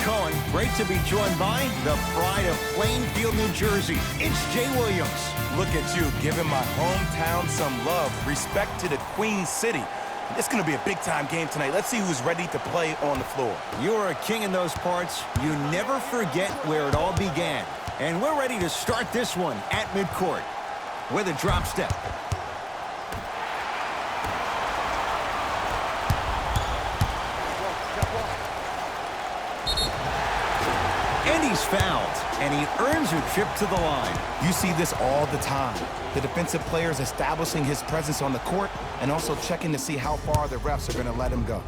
Cohen. Great to be joined by the pride of Plainfield, New Jersey. It's Jay Williams. Look at you, giving my hometown some love. Respect to the Queen City. It's going to be a big-time game tonight. Let's see who's ready to play on the floor. You're a king in those parts. You never forget where it all began. And we're ready to start this one at midcourt with a drop step. And he's fouled, and he earns a trip to the line. You see this all the time. The defensive players establishing his presence on the court and also checking to see how far the refs are going to let him go.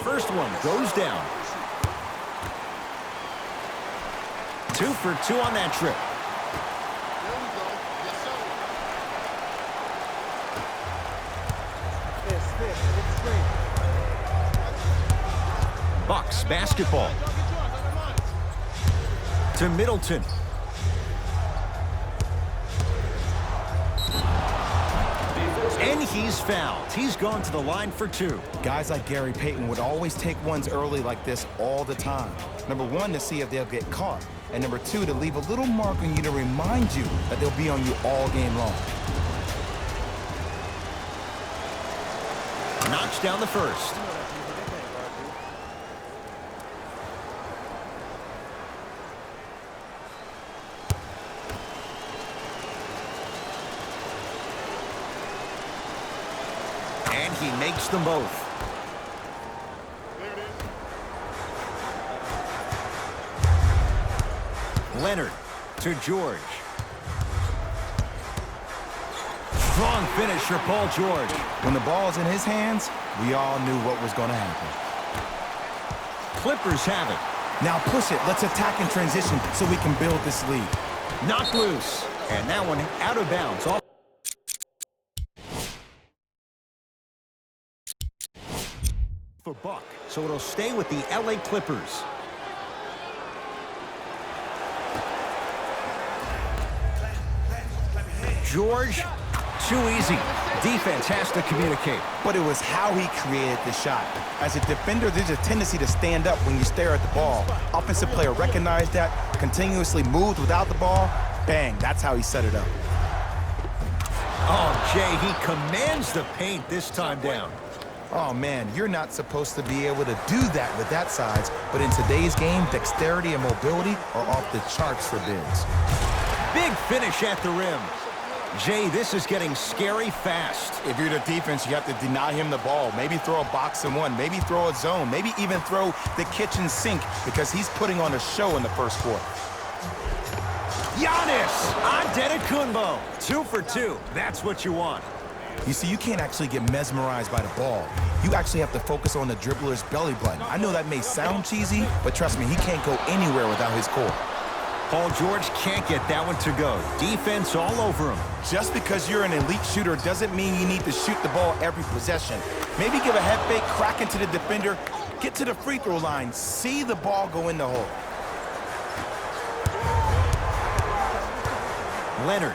First one goes down. 2 for 2 on that trip. Bucks basketball. To Middleton. And he's fouled. He's gone to the line for 2. Guys like Gary Payton would always take ones early like this all the time. Number 1, to see if they'll get caught. And number 2, to leave a little mark on you to remind you that they'll be on you all game long. Knocks down the first. And he makes them both. Leonard to George. Strong finish for Paul George. When the ball's in his hands, we all knew what was going to happen. Clippers have it. Now push it. Let's attack in transition so we can build this lead. Knocked loose. And that one out of bounds. Off for Buck. So it'll stay with the LA Clippers. George, too easy. Defense has to communicate. But it was how he created the shot. As a defender, there's a tendency to stand up when you stare at the ball. Offensive player recognized that, continuously moved without the ball. Bang, that's how he set it up. Oh, Jay, he commands the paint this time down. Oh, man, you're not supposed to be able to do that with that size, but in today's game, dexterity and mobility are off the charts for bigs. Big finish at the rim. Jay, this is getting scary fast. If you're the defense, you have to deny him the ball. Maybe throw a box and one. Maybe throw a zone. Maybe even throw the kitchen sink because he's putting on a show in the first quarter. Giannis Antetokounmpo. 2 for 2. That's what you want. You see, you can't actually get mesmerized by the ball. You actually have to focus on the dribbler's belly button. I know that may sound cheesy, but trust me, he can't go anywhere without his core. Paul George can't get that one to go. Defense all over him. Just because you're an elite shooter doesn't mean you need to shoot the ball every possession. Maybe give a head fake, crack into the defender, get to the free throw line, see the ball go in the hole. Leonard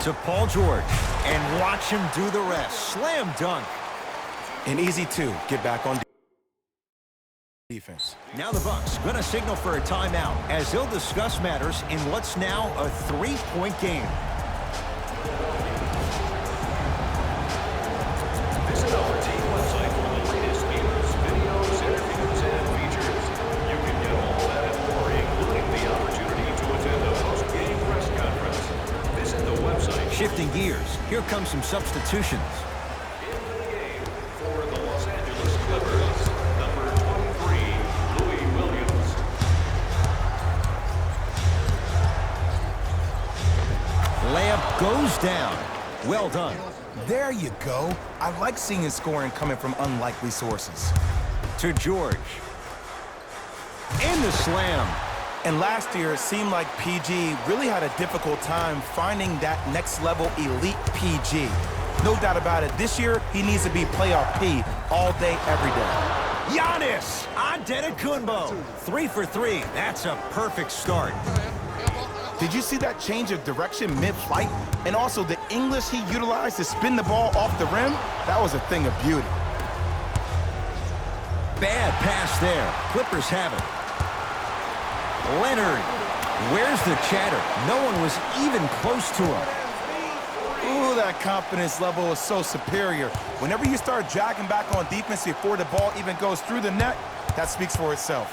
to Paul George, and watch him do the rest. Slam dunk. And easy two, get back on defense. Now the Bucks going to signal for a timeout as they'll discuss matters in what's now a 3-point game. Visit our team website for the latest news, videos, interviews, and features. You can get all that and more, including the opportunity to attend a post-game press conference. Visit the website. Shifting gears, here comes some substitutions. Into the game for the Los Angeles Clippers, number 23, Louis Williams. Layup goes down. Well done. There you go. I like seeing scoring coming from unlikely sources. To George. And the slam. And last year, it seemed like PG really had a difficult time finding that next level elite PG. No doubt about it, this year, he needs to be playoff P all day, every day. Giannis Antetokounmpo. 3 for 3. That's a perfect start. Did you see that change of direction mid-flight? And also the English he utilized to spin the ball off the rim? That was a thing of beauty. Bad pass there. Clippers have it. Leonard. Where's the chatter? No one was even close to him. Ooh, that confidence level is so superior. Whenever you start dragging back on defense before the ball even goes through the net, that speaks for itself.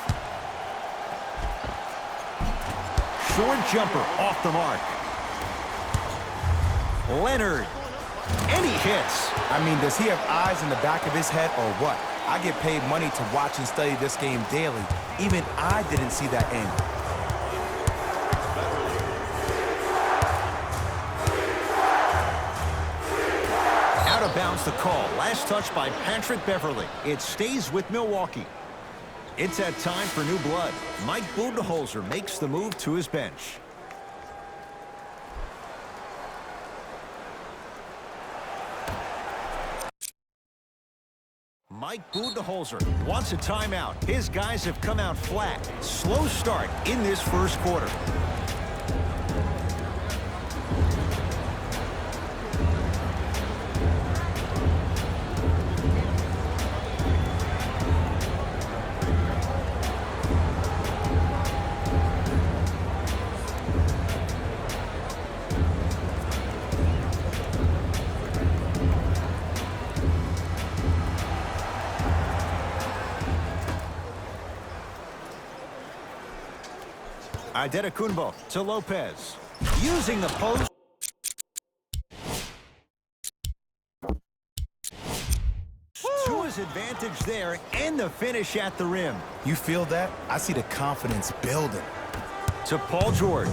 Short jumper off the mark. Leonard. And he hits. I mean, does he have eyes in the back of his head or what? I get paid money to watch and study this game daily. Even I didn't see that angle. Out of bounds the call. Last touch by Patrick Beverley. It stays with Milwaukee. It's that time for new blood. Mike Budenholzer makes the move to his bench. Mike Budenholzer wants a timeout. His guys have come out flat. Slow start in this first quarter. Adetokunbo to Lopez. Using the post. To his advantage there, and the finish at the rim. You feel that? I see the confidence building. To Paul George.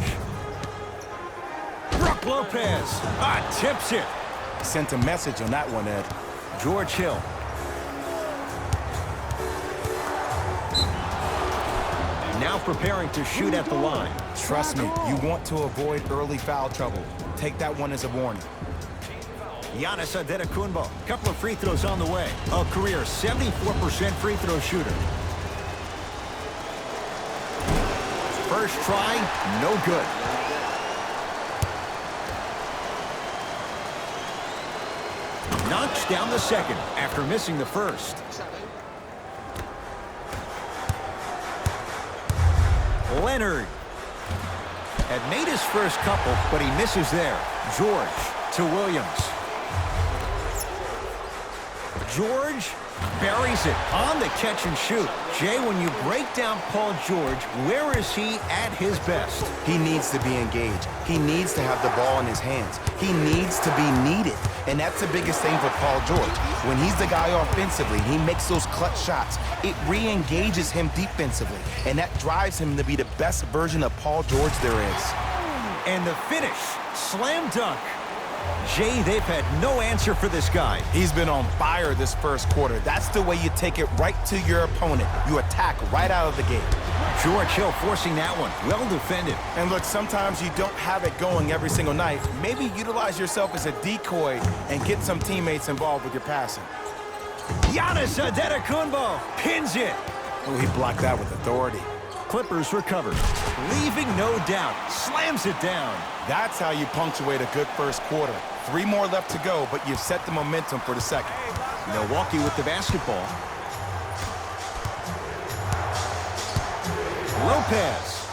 Brook Lopez. Tips it. Sent a message on that one, Ed. George Hill. Now preparing to shoot at the line. Trust me, you want to avoid early foul trouble. Take that one as a warning. Giannis Adetokunbo. Couple of free throws on the way. A career 74% free throw shooter. First try, no good. Knocks down the second after missing the first. Leonard had made his first couple, but he misses there. George to Williams. George buries it on the catch and shoot. Jay, when you break down Paul George, where is he at his best? He needs to be engaged. He needs to have the ball in his hands. He needs to be needed. And that's the biggest thing for Paul George. When he's the guy offensively, he makes those clutch shots. It re-engages him defensively. And that drives him to be the best version of Paul George there is. And the finish, slam dunk. Jay, they've had no answer for this guy. He's been on fire this first quarter. That's the way you take it right to your opponent. You attack right out of the gate. George Hill forcing that one. Well defended. And look, sometimes you don't have it going every single night. Maybe utilize yourself as a decoy and get some teammates involved with your passing. Giannis Adetokunbo pins it. Oh, he blocked that with authority. Clippers recover. Leaving no doubt. Slams it down. That's how you punctuate a good first quarter. 3 more left to go, but you've set the momentum for the second. Milwaukee with the basketball. Lopez.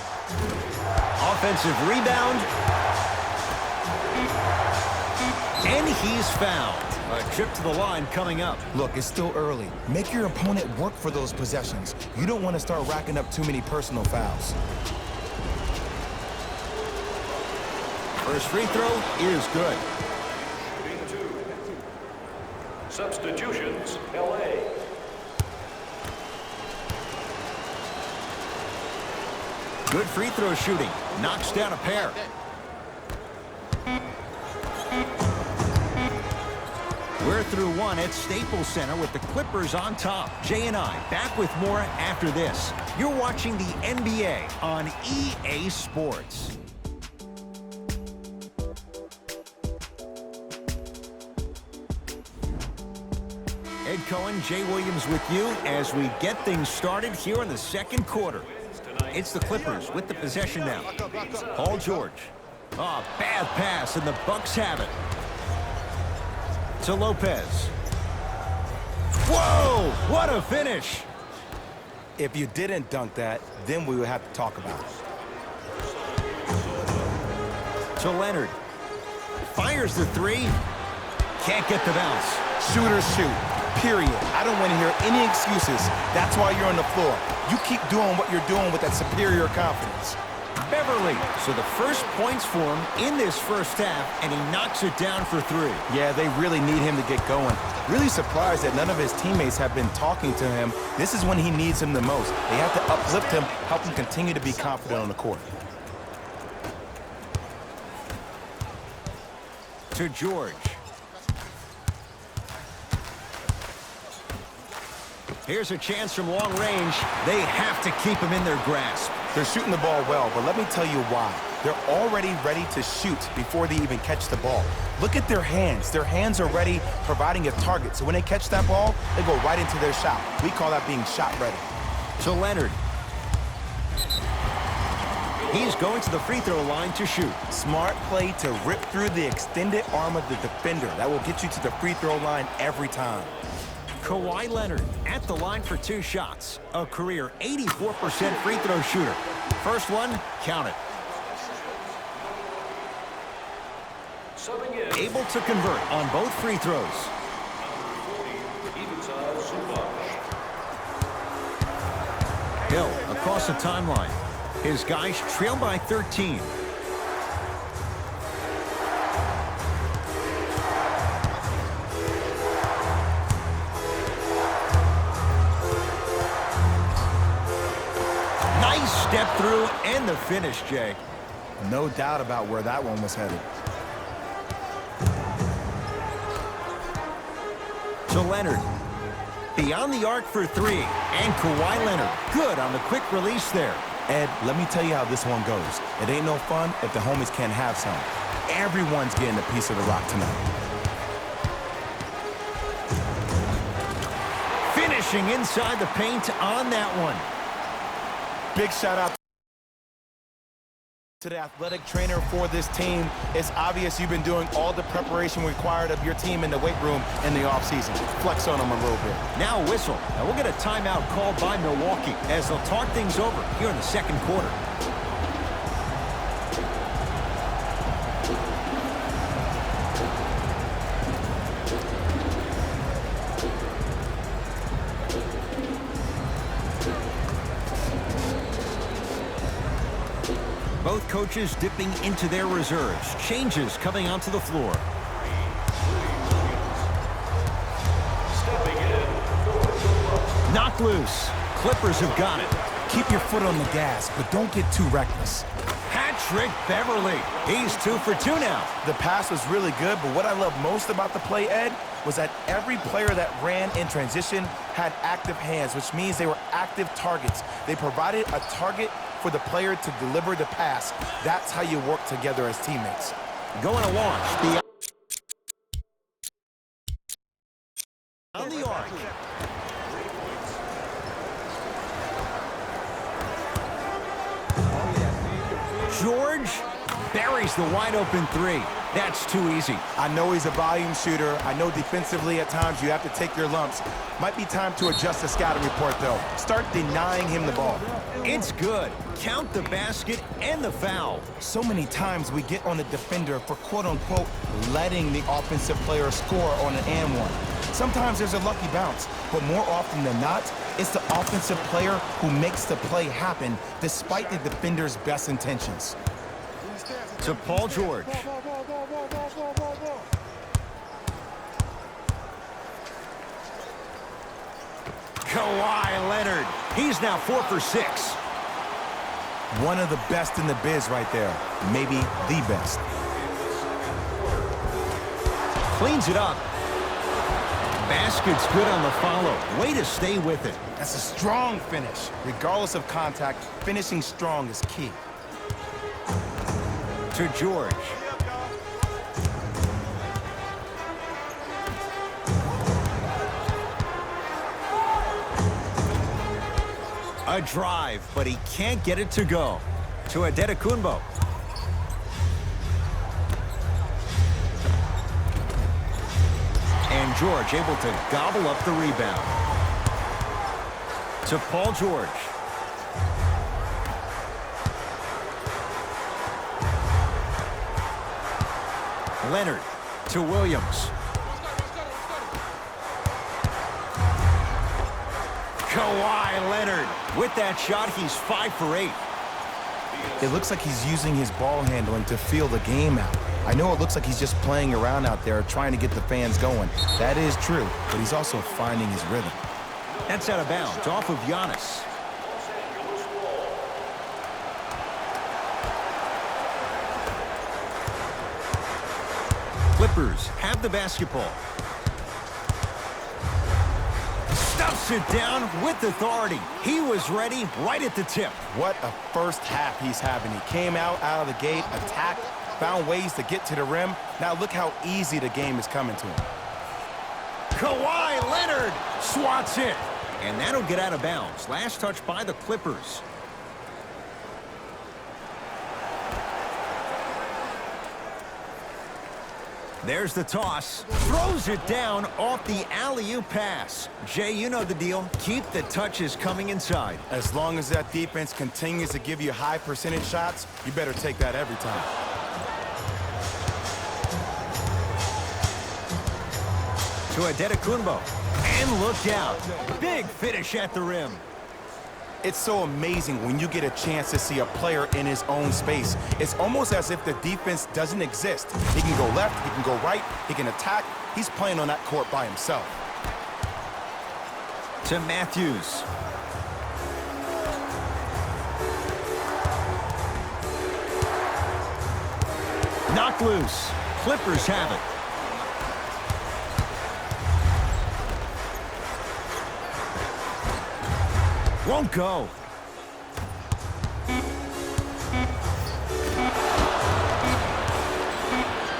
Offensive rebound. And he's fouled. A trip to the line coming up. Look, it's still early. Make your opponent work for those possessions. You don't want to start racking up too many personal fouls. First free throw is good. Substitutions, LA. Good free throw shooting. Knocks down a pair. We're through one at Staples Center with the Clippers on top. Jay and I back with more after this. You're watching the NBA on EA Sports. Ed Cohen, Jay Williams with you as we get things started here in the second quarter. It's the Clippers with the possession now. Paul George. Oh, bad pass, and the Bucks have it. To Lopez. Whoa, what a finish. If you didn't dunk that, then we would have to talk about it. To Leonard. Fires the three. Can't get the bounce. Shooters shoot, period. I don't want to hear any excuses. That's why you're on the floor. You keep doing what you're doing with that superior confidence. Beverly. So the first points for him in this first half, and he knocks it down for three. Yeah, they really need him to get going. Really surprised that none of his teammates have been talking to him. This is when he needs him the most. They have to uplift him, help him continue to be confident on the court. To George. Here's a chance from long range. They have to keep him in their grasp. They're shooting the ball well, but let me tell you why. They're already ready to shoot before they even catch the ball. Look at their hands. Their hands are ready, providing a target. So when they catch that ball, they go right into their shot. We call that being shot ready. To Leonard. He's going to the free throw line to shoot. Smart play to rip through the extended arm of the defender. That will get you to the free throw line every time. Kawhi Leonard at the line for two shots. A career 84% free throw shooter. First one, count it. Able to convert on both free throws. Hill across the timeline. His guys trail by 13. Nice step through and the finish, Jay. No doubt about where that one was headed. To Leonard. Beyond the arc for three. And Kawhi Leonard. Good on the quick release there. Ed, let me tell you how this one goes. It ain't no fun if the homies can't have some. Everyone's getting a piece of the rock tonight. Finishing inside the paint on that one. Big shout out to the athletic trainer for this team. It's obvious you've been doing all the preparation required of your team in the weight room in the offseason. Flex on them a little bit. Now a whistle. Now we'll get a timeout called by Milwaukee as they'll talk things over here in the second quarter. Both coaches dipping into their reserves. Changes coming onto the floor. Knocked loose. Clippers have got it. Keep your foot on the gas, but don't get too reckless. Hat-trick Beverly. He's 2 for 2 now. The pass was really good, but what I love most about the play, Ed, was that every player that ran in transition had active hands, which means they were active targets. They provided a target for the player to deliver the pass. That's how you work together as teammates. Going to launch. On the arc. George buries the wide-open three. That's too easy. I know he's a volume shooter. I know defensively at times you have to take your lumps. Might be time to adjust the scouting report, though. Start denying him the ball. It's good. Count the basket and the foul. So many times we get on the defender for quote-unquote letting the offensive player score on an and one. Sometimes there's a lucky bounce, but more often than not, it's the offensive player who makes the play happen despite the defender's best intentions. To Paul George. Kawhi Leonard. He's now 4 for 6. One of the best in the biz right there. Maybe the best. Cleans it up. Basket's good on the follow. Way to stay with it. That's a strong finish. Regardless of contact, finishing strong is key. To George. A drive, but he can't get it to go. To Adetokunbo. And George able to gobble up the rebound. to Paul George. Leonard to Williams. Kawhi Leonard. With that shot, he's 5 for 8. It looks like he's using his ball handling to feel the game out. I know it looks like he's just playing around out there trying to get the fans going. That is true, but he's also finding his rhythm. That's out of bounds, off of Giannis. Clippers have the basketball. Stuffs it down with authority. He was ready right at the tip. What a first half he's having. He came out of the gate, attacked, found ways to get to the rim. Now look how easy the game is coming to him. Kawhi Leonard swats it. And that'll get out of bounds. Last touch by the Clippers. There's the toss. Throws it down off the alley-oop pass. Jay, you know the deal. Keep the touches coming inside. As long as that defense continues to give you high percentage shots, you better take that every time. To Adetokunbo. And look out. Big finish at the rim. It's so amazing when you get a chance to see a player in his own space. It's almost as if the defense doesn't exist. He can go left, he can go right, he can attack. He's playing on that court by himself. To Matthews. Knocked loose. Clippers have it. Won't go.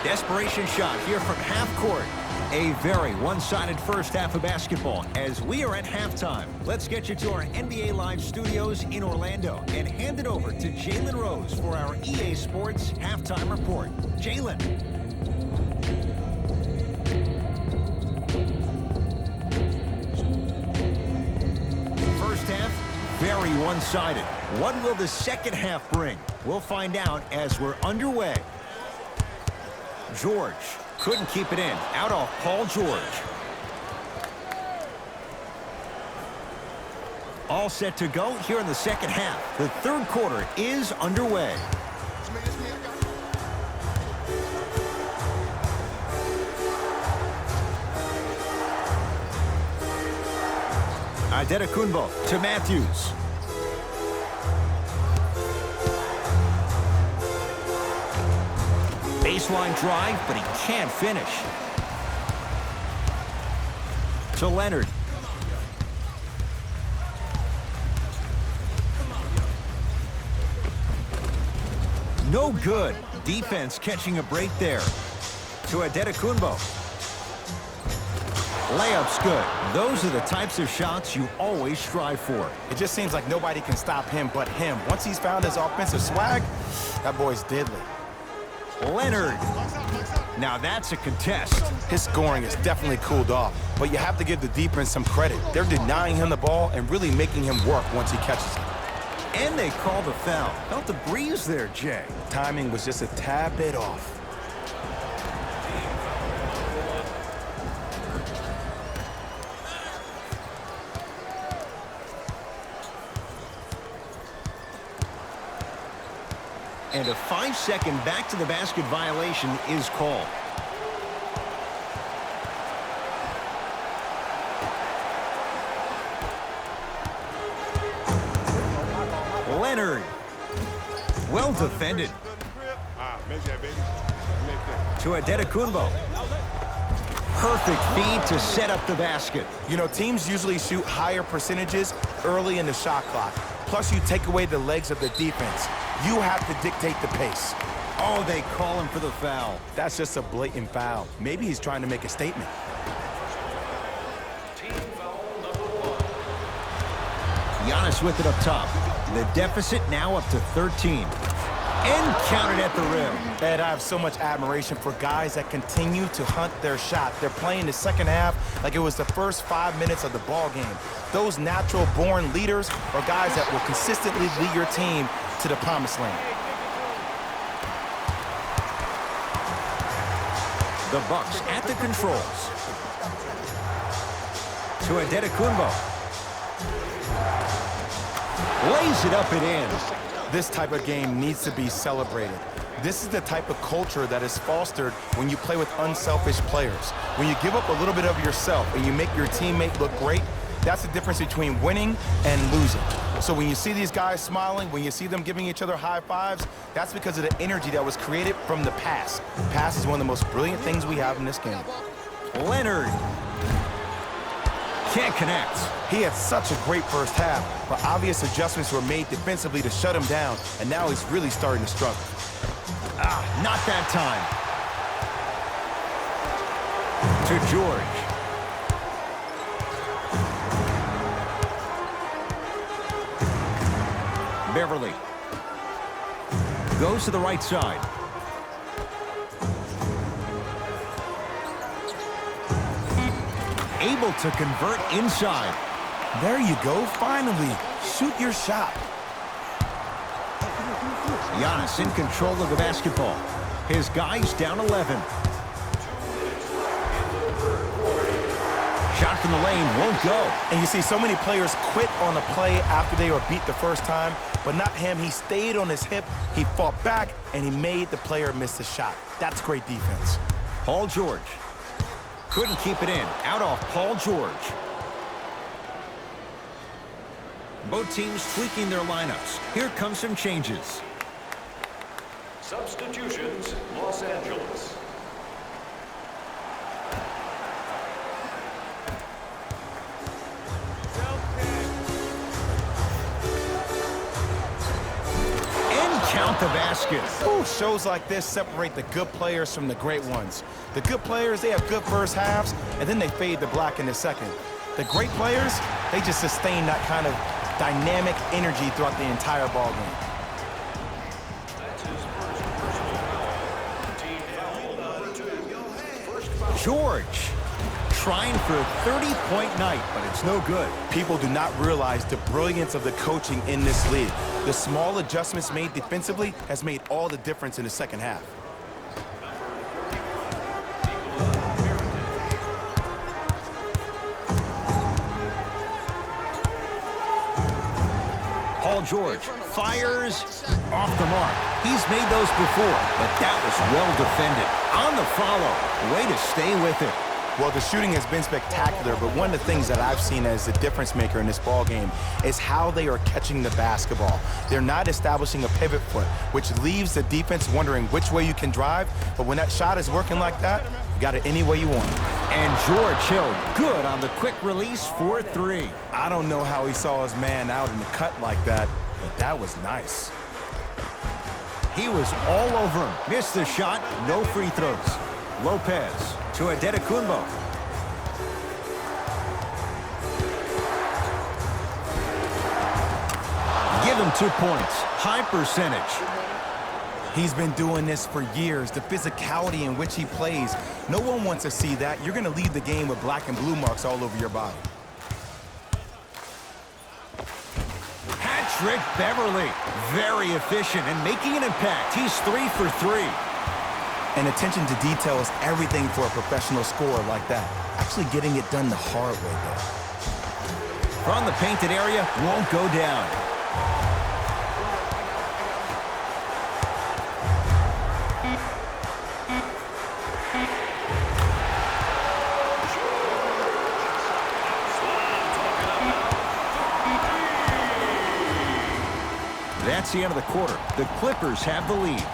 Desperation shot here from half court. A very one-sided first half of basketball as we are at halftime. Let's get you to our NBA Live studios in Orlando and hand it over to Jalen Rose for our EA Sports halftime report. Jalen. First half, very one-sided. What will the second half bring? We'll find out as we're underway. George couldn't keep it in. Out off Paul George. All set to go here in the second half. The third quarter is underway. Adetokunbo to Matthews. Baseline drive, but he can't finish. To Leonard. No good. Defense catching a break there. To Adetokunbo. Layup's good. Those are the types of shots you always strive for. It just seems like nobody can stop him but him. Once he's found his offensive swag, that boy's deadly. Leonard. Now that's a contest. His scoring is definitely cooled off, but you have to give the defense some credit. They're denying him the ball and really making him work once he catches it. And they called a foul. Felt the breeze there, Jay. Timing was just a tad bit off. And a 5-second back-to-the-basket violation is called. Leonard. Well defended. To Adetokunbo. Perfect feed to set up the basket. You know, teams usually shoot higher percentages early in the shot clock. Plus, you take away the legs of the defense. You have to dictate the pace. Oh, they call him for the foul. That's just a blatant foul. Maybe he's trying to make a statement. Team foul number 1. Giannis with it up top. The deficit now up to 13. And counted at the rim. Ed, I have so much admiration for guys that continue to hunt their shot. They're playing the second half like it was the first 5 minutes of the ball game. Those natural-born leaders are guys that will consistently lead your team to the promised land. The Bucks at the controls. To Adetokunbo. Lays it up and in. This type of game needs to be celebrated. This is the type of culture that is fostered when you play with unselfish players. When you give up a little bit of yourself and you make your teammate look great, that's the difference between winning and losing. So when you see these guys smiling, when you see them giving each other high fives, that's because of the energy that was created from the pass. Pass is one of the most brilliant things we have in this game. Leonard. Can't connect. He had such a great first half, but obvious adjustments were made defensively to shut him down, and now he's really starting to struggle. Not that time. To George. Beverly. Goes to the right side. Able to convert inside. There you go, finally. Shoot your shot. Giannis in control of the basketball. His guys down 11. Shot from the lane won't go. And you see so many players quit on a play after they were beat the first time, but not him. He stayed on his hip, he fought back, and he made the player miss the shot. That's great defense. Paul George. Couldn't keep it in. Out off Paul George. Both teams tweaking their lineups. Here come some changes. Substitutions, Los Angeles. And count the basket. Ooh, shows like this separate the good players from the great ones. The good players, they have good first halves, and then they fade to black in the second. The great players, they just sustain that kind of dynamic energy throughout the entire ball game. George trying for a 30-point night, but it's no good. People do not realize the brilliance of the coaching in this league. The small adjustments made defensively has made all the difference in the second half. Paul George fires off the mark. He's made those before, but that was well defended. On the follow, way to stay with it. Well, the shooting has been spectacular, but one of the things that I've seen as the difference maker in this ball game is how they are catching the basketball. They're not establishing a pivot foot, which leaves the defense wondering which way you can drive, but when that shot is working like that, you got it any way you want. And George Hill, good on the quick release for 3. I don't know how he saw his man out in the cut like that, but that was nice. He was all over him. Missed the shot, no free throws. Lopez to Adetokunbo. Give him 2 points. High percentage. He's been doing this for years. The physicality in which he plays, no one wants to see that. You're going to leave the game with black and blue marks all over your body. Patrick Beverly, very efficient and making an impact. He's 3 for 3. And attention to detail is everything for a professional scorer like that. Actually getting it done the hard way there. From the painted area, won't go down. That's the end of the quarter. The Clippers have the lead.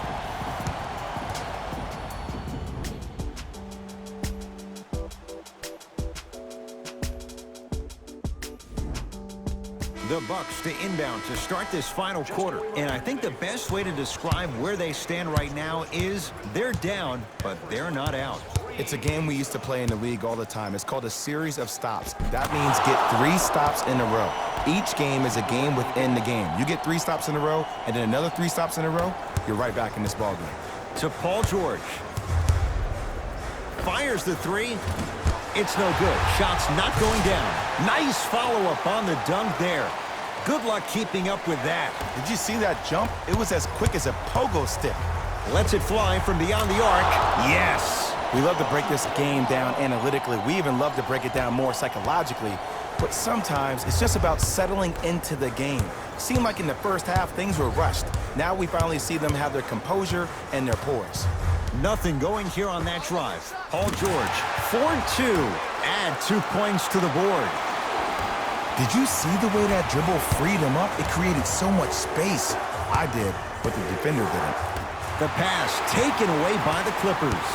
The Bucks to inbound to start this final quarter. And I think the best way to describe where they stand right now is they're down, but they're not out. It's a game we used to play in the league all the time. It's called a series of stops. That means get 3 stops in a row. Each game is a game within the game. You get 3 stops in a row, and then another 3 stops in a row, you're right back in this ballgame. To Paul George. Fires the three. It's no good. Shot's not going down. Nice follow-up on the dunk there. Good luck keeping up with that. Did you see that jump? It was as quick as a pogo stick. Lets it fly from beyond the arc. Yes. We love to break this game down analytically. We even love to break it down more psychologically. But sometimes it's just about settling into the game. Seemed like in the first half, things were rushed. Now we finally see them have their composure and their poise. Nothing going here on that drive. Paul George, 4-2. Add 2 points to the board. Did you see the way that dribble freed him up? It created so much space. I did, but the defender didn't. The pass taken away by the Clippers.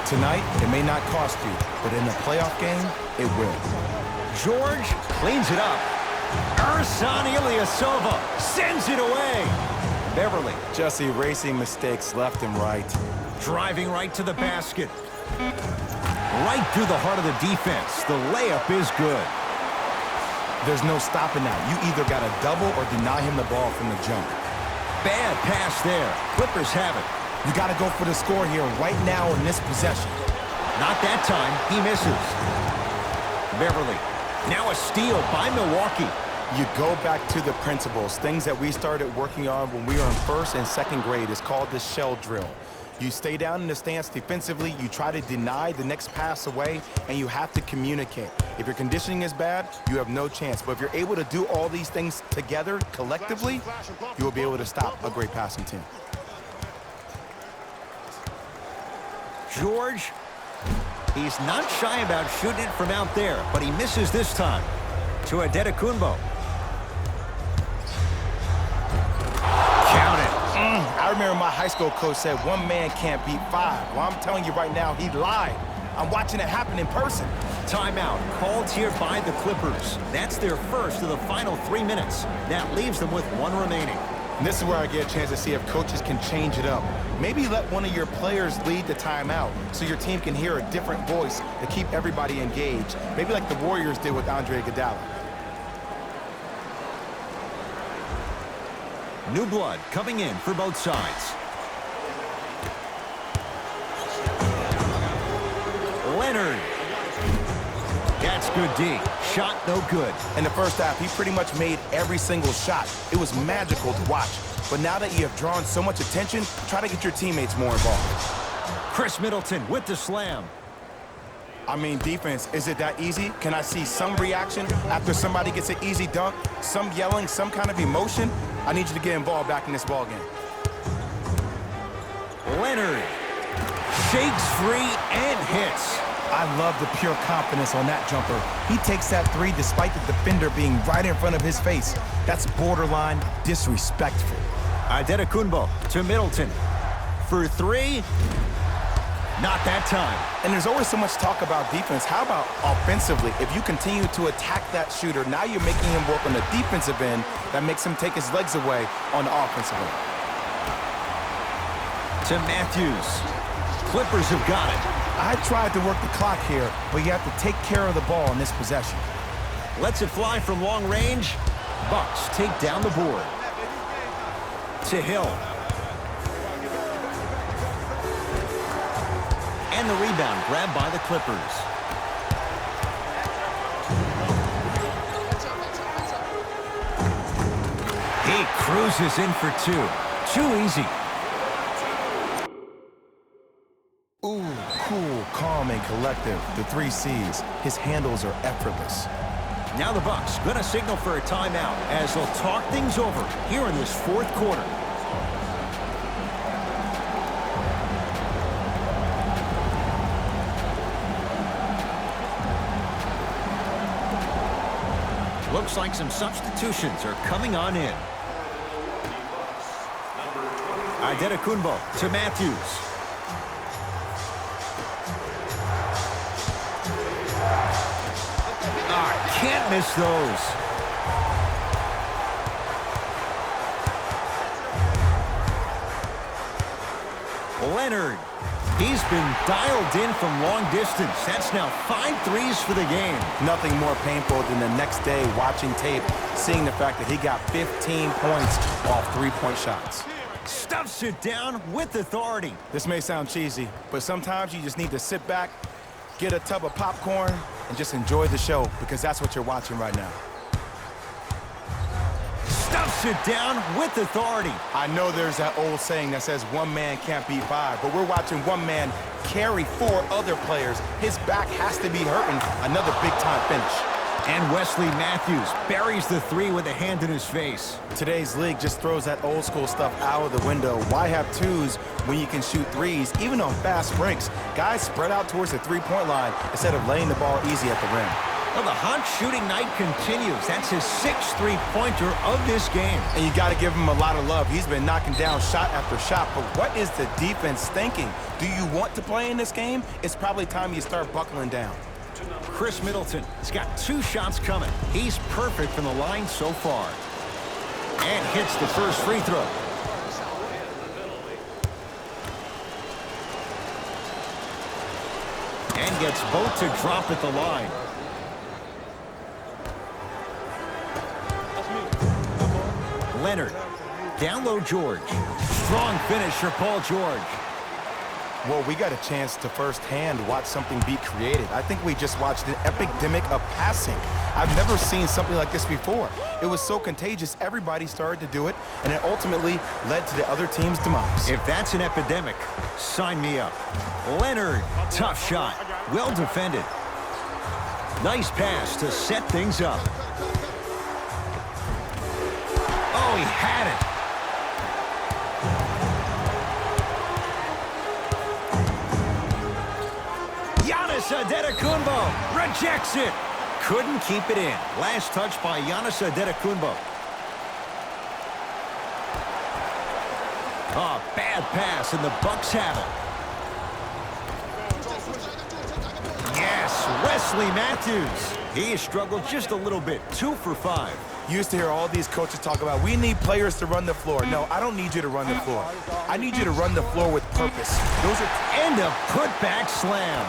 Tonight, it may not cost you, but in a playoff game, it will. George cleans it up. Ersan Ilyasova sends it away. Beverly Just erasing mistakes left and right. driving right to the basket. Right through the heart of the defense. The layup is good. There's no stopping that. You either got to double or deny him the ball from the jump. Bad pass there. Clippers have it. You got to go for the score here right now in this possession. Not that time. He misses. Beverly. Now a steal by Milwaukee. You go back to the principles. Things that we started working on when we were in first and second grade is called the shell drill. You stay down in the stance defensively, you try to deny the next pass away, and you have to communicate. If your conditioning is bad, you have no chance. But if you're able to do all these things together, collectively, you will be able to stop a great passing team. George, he's not shy about shooting it from out there, but he misses this time. To Adetokunbo. Count it. I remember my high school coach said one man can't beat five. Well, I'm telling you right now, he lied. I'm watching it happen in person. Timeout called here by the Clippers. That's their first of the final 3 minutes. That leaves them with one remaining. And this is where I get a chance to see if coaches can change it up. Maybe let one of your players lead the timeout so your team can hear a different voice to keep everybody engaged. Maybe like the Warriors did with Andre Iguodala. New blood coming in for both sides. Leonard. That's good D. Shot no good. In the first half, he pretty much made every single shot. It was magical to watch. But now that you have drawn so much attention, try to get your teammates more involved. Chris Middleton with the slam. I mean, defense, is it that easy? Can I see some reaction after somebody gets an easy dunk? Some yelling, some kind of emotion? I need you to get involved back in this ballgame. Leonard shakes free and hits. I love the pure confidence on that jumper. He takes that three despite the defender being right in front of his face. That's borderline disrespectful. Adetokunbo to Middleton. For three. Not that time. And there's always so much talk about defense. How about offensively? If you continue to attack that shooter, now you're making him work on the defensive end. That makes him take his legs away on the offensive end. To Matthews. Clippers have got it. I tried to work the clock here, but you have to take care of the ball in this possession. Lets it fly from long range. Bucks take down the board. To Hill. And the rebound grabbed by the Clippers. He cruises in for two. Too easy. Ooh, cool, calm, and collective. The 3 C's. His handles are effortless. Now the Bucks gonna signal for a timeout as they'll talk things over here in this fourth quarter. Looks like some substitutions are coming on in. Adetokunbo to Matthews. Can't miss those. Leonard. He's been dialed in from long distance. That's now 5 threes for the game. Nothing more painful than the next day watching tape, seeing the fact that he got 15 points off 3-point shots. Stuffs it down with authority. This may sound cheesy, but sometimes you just need to sit back, get a tub of popcorn, and just enjoy the show, because that's what you're watching right now. Stuffs it down with authority. I know there's that old saying that says one man can't beat five, but we're watching one man carry four other players. His back has to be hurting. Another big-time finish. And Wesley Matthews buries the three with a hand in his face. Today's league just throws that old school stuff out of the window. Why have twos when you can shoot threes, even on fast breaks? Guys spread out towards the three-point line instead of laying the ball easy at the rim. Well, the hot shooting night continues. That's his sixth three-pointer of this game. And you got to give him a lot of love. He's been knocking down shot after shot, but what is the defense thinking? Do you want to play in this game? It's probably time you start buckling down. Chris Middleton has got 2 shots coming. He's perfect from the line so far. And hits the first free throw. And gets both to drop at the line. Leonard. Down low George. Strong finish for Paul George. Well, we got a chance to firsthand watch something be created. I think we just watched an epidemic of passing. I've never seen something like this before. It was so contagious, everybody started to do it, and it ultimately led to the other team's demise. If that's an epidemic, sign me up. Leonard, tough shot. Well defended. Nice pass to set things up. Oh, he had it. Antetokounmpo rejects it. Couldn't keep it in. Last touch by Giannis Antetokounmpo. Oh, bad pass, and the Bucks have it. Yes, Wesley Matthews. He has struggled just a little bit. 2 for 5. You used to hear all these coaches talk about, we need players to run the floor. No, I don't need you to run the floor. I need you to run the floor with purpose. Those are... And a putback slam.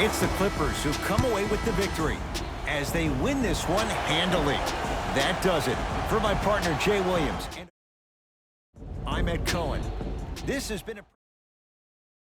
It's the Clippers who come away with the victory as they win this one handily. That does it. For my partner, Jay Williams, I'm Ed Cohen. This has been a...